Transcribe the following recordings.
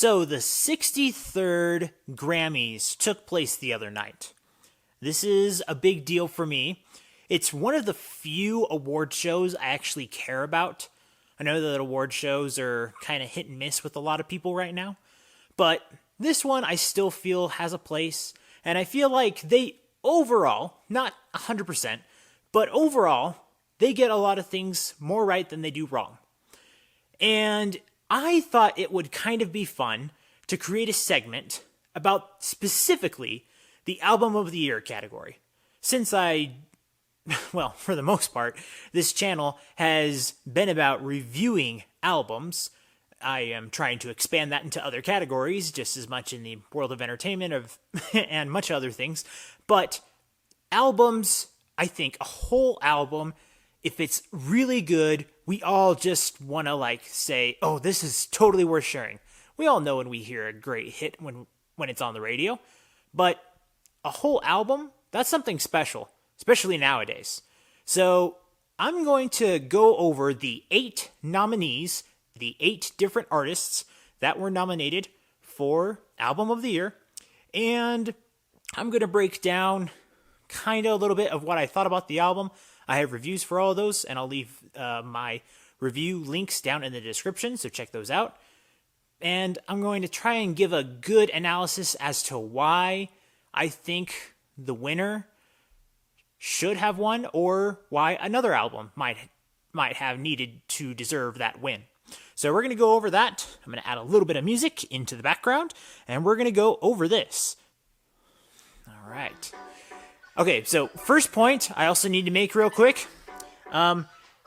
So the 63rd Grammys took place the other night. This is a big deal for me. It's one of the few award shows I actually care about. I know that award shows are kind of hit and miss with a lot of people right now, but this one I still feel has a place, and I feel like they overall, not 100%, but overall, they get a lot of things more right than they do wrong. And I thought it would kind of be fun to create a segment about specifically the Album of the Year category. Since for the most part, this channel has been about reviewing albums. I am trying to expand that into other categories, just as much in the world of entertainment and much other things. But albums, I think a whole album, if it's really good, we all just want to say, oh, this is totally worth sharing. We all know when we hear a great hit when it's on the radio, but a whole album, that's something special, especially nowadays. So I'm going to go over the 8 nominees, the 8 different artists that were nominated for Album of the Year, and I'm going to break down kind of a little bit of what I thought about the album. I have reviews for all of those, and I'll leave my review links down in the description, so check those out. And I'm going to try and give a good analysis as to why I think the winner should have won, or why another album might have needed to deserve that win. So we're going to go over that. I'm going to add a little bit of music into the background, and we're going to go over this. All right. Okay, so first point I also need to make real quick.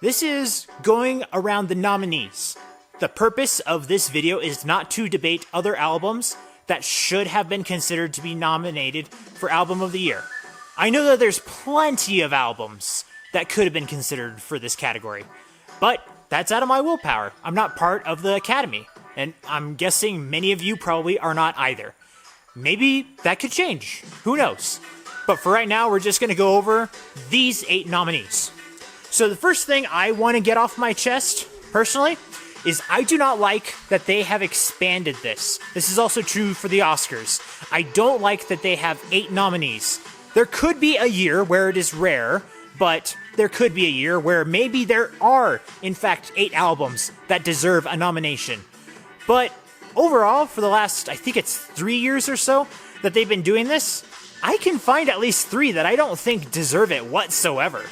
This is going around the nominees. The purpose of this video is not to debate other albums that should have been considered to be nominated for Album of the Year. I know that there's plenty of albums that could have been considered for this category, but that's out of my willpower. I'm not part of the Academy, and I'm guessing many of you probably are not either. Maybe that could change. Who knows? But for right now, we're just going to go over these 8 nominees. So the first thing I want to get off my chest, personally, is I do not like that they have expanded this. This is also true for the Oscars. I don't like that they have 8 nominees. There could be a year where it is rare, but there could be a year where maybe there are, in fact, 8 albums that deserve a nomination. But overall, for the last, I think it's 3 years or so that they've been doing this, I can find at least 3 that I don't think deserve it whatsoever.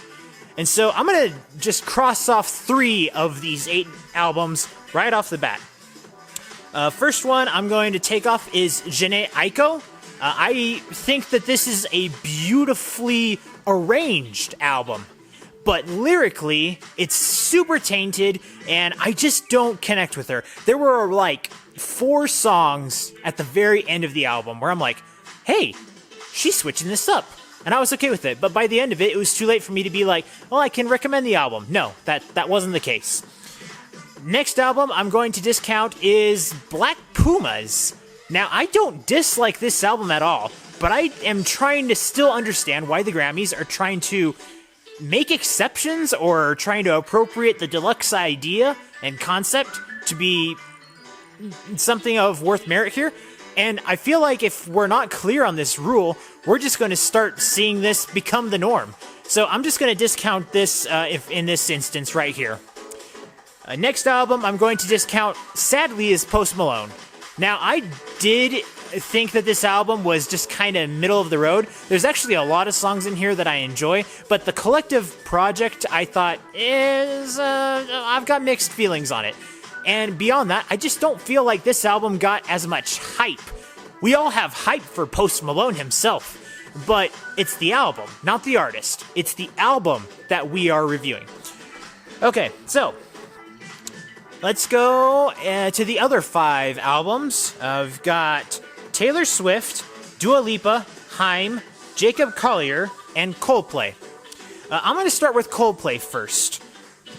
And so I'm going to just cross off 3 of these 8 albums right off the bat. First one I'm going to take off is Janae Aiko. I think that this is a beautifully arranged album, but lyrically, it's super tainted, and I just don't connect with her. There were 4 songs at the very end of the album where I'm like, hey, she's switching this up. And I was okay with it. But by the end of it, it was too late for me to be like, well, I can recommend the album. No, that wasn't the case. Next album I'm going to discount is Black Pumas. Now, I don't dislike this album at all, but I am trying to still understand why the Grammys are trying to make exceptions or trying to appropriate the deluxe idea and concept to be something of worth merit here. And I feel like if we're not clear on this rule, we're just going to start seeing this become the norm. So I'm just going to discount this if in this instance right here. Next album I'm going to discount, sadly, is Post Malone. Now, I did think that this album was just kind of middle of the road. There's actually a lot of songs in here that I enjoy, but the collective project I thought is, I've got mixed feelings on it. And beyond that, I just don't feel like this album got as much hype. We all have hype for Post Malone himself, but it's the album, not the artist. It's the album that we are reviewing. Okay, so let's go to the other 5 albums. I've got Taylor Swift, Dua Lipa, Heim, Jacob Collier, and Coldplay. I'm going to start with Coldplay first.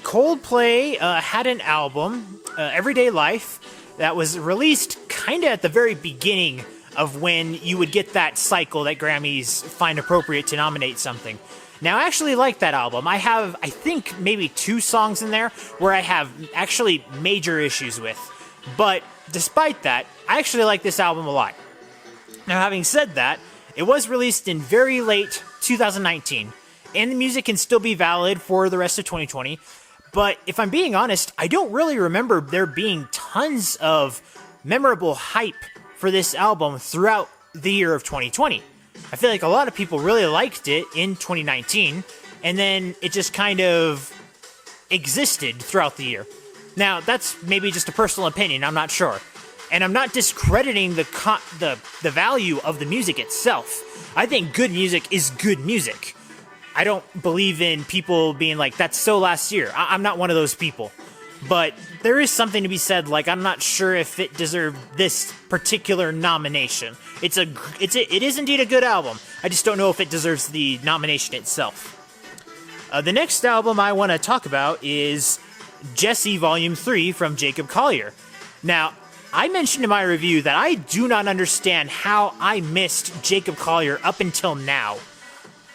Coldplay had an album, Everyday Life, that was released kind of at the very beginning of when you would get that cycle that Grammys find appropriate to nominate something. Now, I actually like that album. I have, I think, maybe 2 songs in there where I have actually major issues with. But despite that, I actually like this album a lot. Now, having said that, it was released in very late 2019, and the music can still be valid for the rest of 2020. But if I'm being honest, I don't really remember there being tons of memorable hype for this album throughout the year of 2020. I feel like a lot of people really liked it in 2019, and then it just kind of existed throughout the year. Now, that's maybe just a personal opinion, I'm not sure. And I'm not discrediting the value of the music itself. I think good music is good music. I don't believe in people being like, that's so last year. I'm not one of those people. But there is something to be said, like, I'm not sure if it deserved this particular nomination. It is indeed a good album. I just don't know if it deserves the nomination itself. The next album I want to talk about is Jessie Volume 3 from Jacob Collier. Now, I mentioned in my review that I do not understand how I missed Jacob Collier up until now.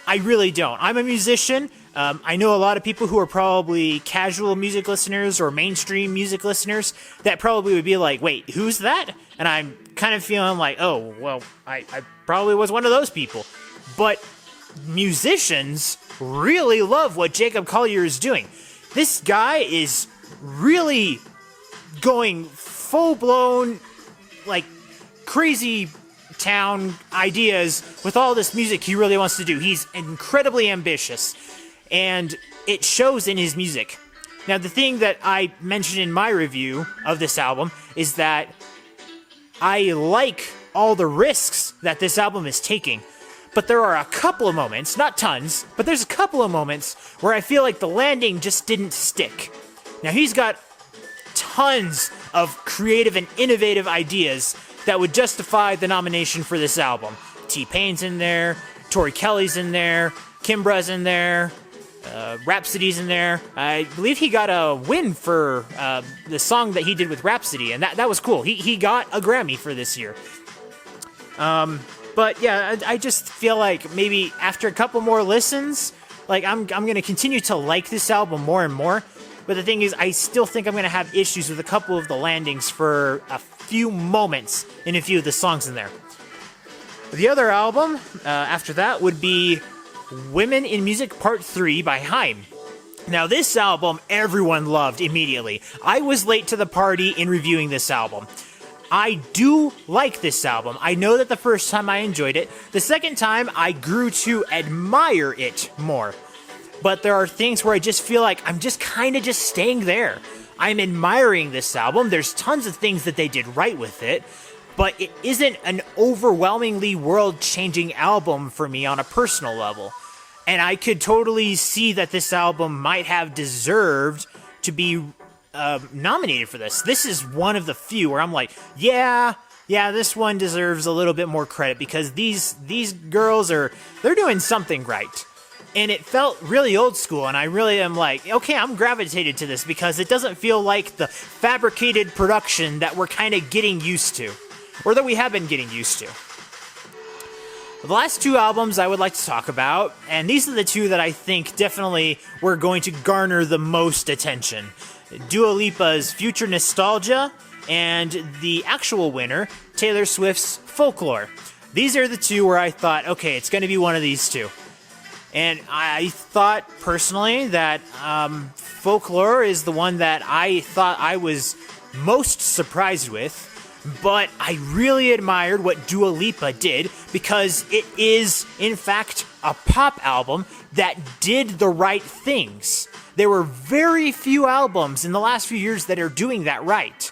I really don't. I'm a musician. I know a lot of people who are probably casual music listeners or mainstream music listeners that probably would be like, wait, who's that? And I'm kind of feeling like, oh, well, I probably was one of those people. But musicians really love what Jacob Collier is doing. This guy is really going full-blown, like, crazy town ideas with all this music he really wants to do. He's incredibly ambitious, and it shows in his music. Now, the thing that I mentioned in my review of this album is that I like all the risks that this album is taking, but there are a couple of moments, not tons, but there's a couple of moments where I feel like the landing just didn't stick. Now, he's got tons of creative and innovative ideas that would justify the nomination for this album. T-Pain's in there, Tori Kelly's in there, Kimbra's in there, Rhapsody's in there. I believe he got a win for the song that he did with Rhapsody, and that was cool. He got a Grammy for this year. But yeah, I just feel like maybe after a couple more listens, like I'm going to continue to like this album more and more. But the thing is, I still think I'm going to have issues with a couple of the landings for a few moments in a few of the songs in there. The other album after that would be Women in Music Part 3 by Heim. Now, this album everyone loved immediately. I was late to the party in reviewing this album. I do like this album. I know that the first time I enjoyed it. The second time, I grew to admire it more. But there are things where I just feel like I'm just kind of just staying there. I'm admiring this album. There's tons of things that they did right with it, but it isn't an overwhelmingly world-changing album for me on a personal level. And I could totally see that this album might have deserved to be nominated for this. This is one of the few where I'm like, yeah, this one deserves a little bit more credit because these girls they're doing something right. And it felt really old school, and I really am like, okay, I'm gravitated to this because it doesn't feel like the fabricated production that we're kind of getting used to, or that we have been getting used to. The last two albums I would like to talk about, and these are the two that I think definitely were going to garner the most attention. Dua Lipa's Future Nostalgia, and the actual winner, Taylor Swift's Folklore. These are the two where I thought, okay, it's going to be one of these two. And I thought, personally, that Folklore is the one that I thought I was most surprised with. But I really admired what Dua Lipa did because it is, in fact, a pop album that did the right things. There were very few albums in the last few years that are doing that right.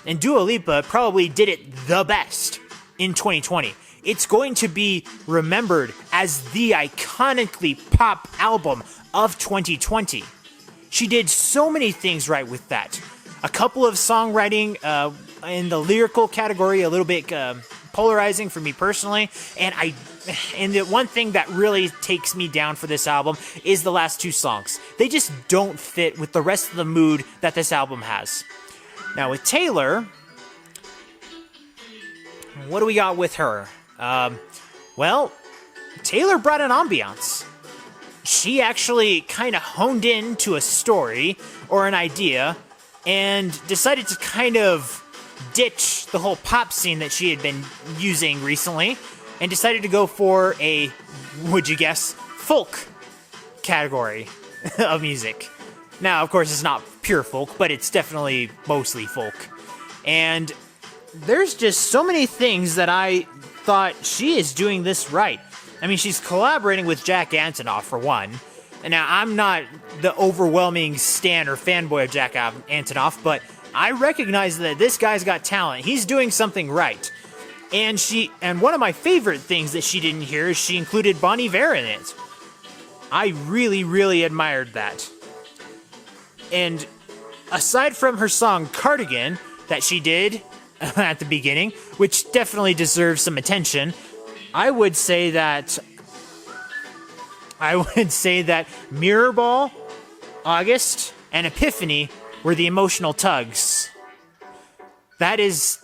And Dua Lipa probably did it the best in 2020. It's going to be remembered as the iconically pop album of 2020. She did so many things right with that. A couple of songwriting in the lyrical category, a little bit polarizing for me personally. And the one thing that really takes me down for this album is the last two songs. They just don't fit with the rest of the mood that this album has. Now with Taylor, what do we got with her? Well, Taylor brought an ambiance. She actually kind of honed in to a story or an idea and decided to kind of ditch the whole pop scene that she had been using recently and decided to go for a, would you guess, folk category of music. Now, of course, it's not pure folk, but it's definitely mostly folk. And there's just so many things that I thought she is doing this right. I mean, she's collaborating with Jack Antonoff, for one. And now, I'm not the overwhelming stan or fanboy of Jack Antonoff, but I recognize that this guy's got talent. He's doing something right. And one of my favorite things that she didn't hear is she included Bon Iver in it. I really, really admired that. And aside from her song Cardigan that she did at the beginning, which definitely deserves some attention, I would say that Mirrorball, August, and Epiphany were the emotional tugs. That is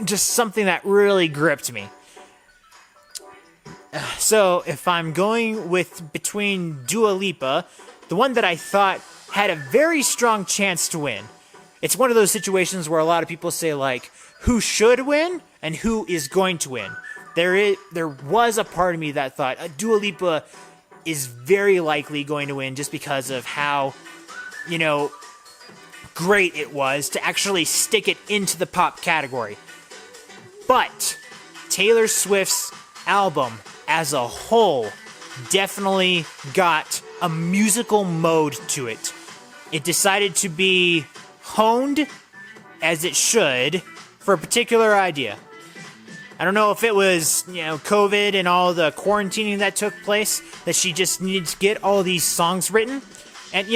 just something that really gripped me. So if I'm going with between Dua Lipa, the one that I thought had a very strong chance to win. It's one of those situations where a lot of people say, like, who should win and who is going to win. There was a part of me that thought Dua Lipa is very likely going to win just because of how, great it was to actually stick it into the pop category. But Taylor Swift's album as a whole definitely got a musical mode to it. It decided to be honed, as it should, for a particular idea. I don't know if it was, COVID and all the quarantining that took place, that she just needed to get all these songs written. And,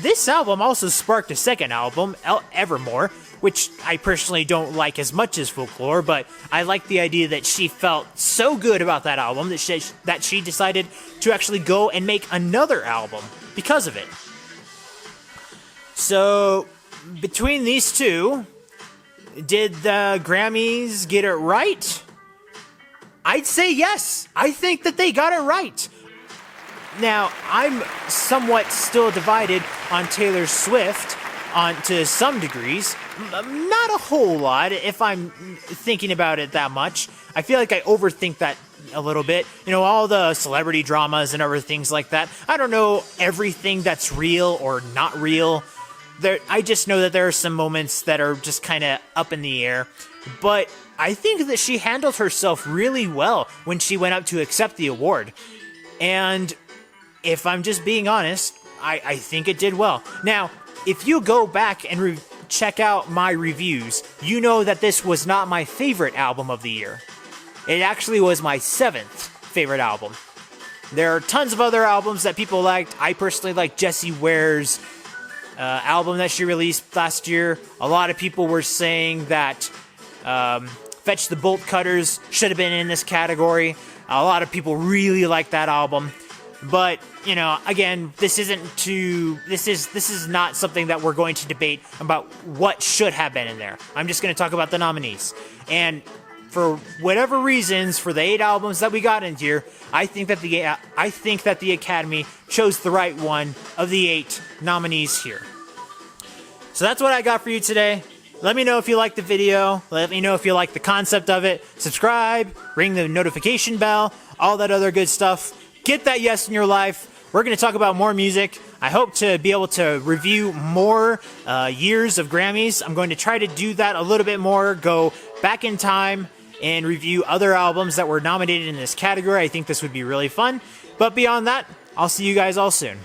this album also sparked a second album, Evermore, which I personally don't like as much as Folklore, but I like the idea that she felt so good about that album that she decided to actually go and make another album because of it. So, between these two, did the Grammys get it right? I'd say yes. I think that they got it right. Now, I'm somewhat still divided on Taylor Swift to some degrees. Not a whole lot, if I'm thinking about it that much. I feel like I overthink that a little bit. All the celebrity dramas and other things like that. I don't know everything that's real or not real. I just know that there are some moments that are just kind of up in the air. But I think that she handled herself really well when she went up to accept the award. And if I'm just being honest, I think it did well. Now, if you go back and check out my reviews, you know that this was not my favorite album of the year. It actually was my 7th favorite album. There are tons of other albums that people liked. I personally like Jessie Ware's album that she released last year. A lot of people were saying that Fetch the Bolt Cutters should have been in this category. A lot of people really like that album. But, again, this is not something that we're going to debate about what should have been in there. I'm just going to talk about the nominees. And for whatever reasons, for the 8 albums that we got in here, I think that the Academy chose the right one of the 8 nominees here. So that's what I got for you today. Let me know if you liked the video. Let me know if you like the concept of it. Subscribe, ring the notification bell, all that other good stuff. Get that yes in your life. We're going to talk about more music. I hope to be able to review more years of Grammys. I'm going to try to do that a little bit more, go back in time and review other albums that were nominated in this category. I think this would be really fun. But beyond that, I'll see you guys all soon.